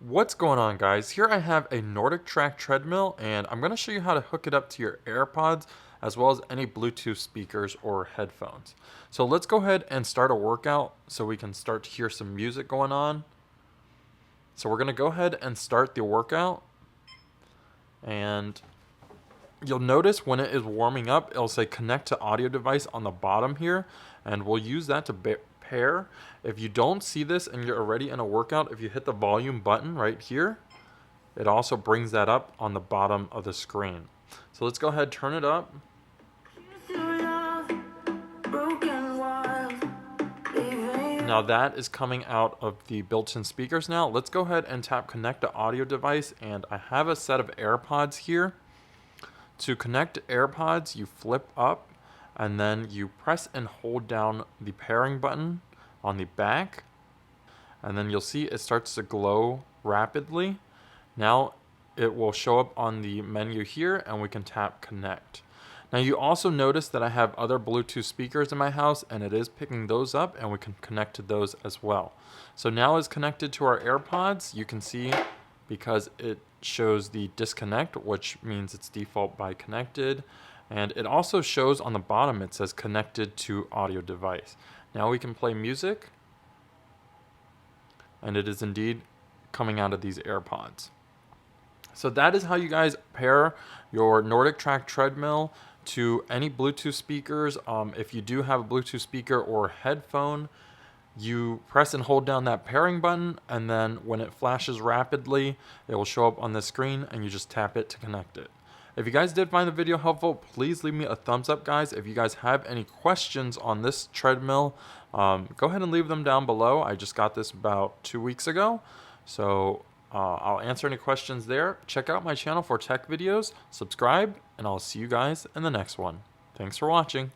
What's going on, guys? Here I have a NordicTrack Treadmill, and I'm going to show you how to hook it up to your AirPods as well as any Bluetooth speakers or headphones. So let's go ahead and start a workout so we can start to hear some music going on. So we're going to go ahead and start the workout, and you'll notice when it is warming up, it'll say connect to audio device on the bottom here, and we'll use that to pair. If you don't see this and you're already in a workout, if you hit the volume button right here, it also brings that up on the bottom of the screen. So let's go ahead, turn it up. Now that is coming out of the built-in speakers now. Let's go ahead and tap connect to audio device, and I have a set of AirPods here. To connect to AirPods, you flip up and then you press and hold down the pairing button on the back, and then you'll see it starts to glow rapidly. Now it will show up on the menu here and we can tap connect. Now you also notice that I have other Bluetooth speakers in my house, and it is picking those up and we can connect to those as well. So now it's connected to our AirPods. You can see because it shows the disconnect, which means it's default by connected. And it also shows on the bottom, it says connected to audio device. Now we can play music, and it is indeed coming out of these AirPods. So that is how you guys pair your NordicTrack Treadmill to any Bluetooth speakers. If you do have a Bluetooth speaker or headphone, you press and hold down that pairing button, and then when it flashes rapidly, it will show up on the screen and you just tap it to connect it. If you guys did find the video helpful, please leave me a thumbs up, guys. If you guys have any questions on this treadmill, go ahead and leave them down below. I just got this about 2 weeks ago, so I'll answer any questions there. Check out my channel for tech videos, subscribe, and I'll see you guys in the next one. Thanks for watching.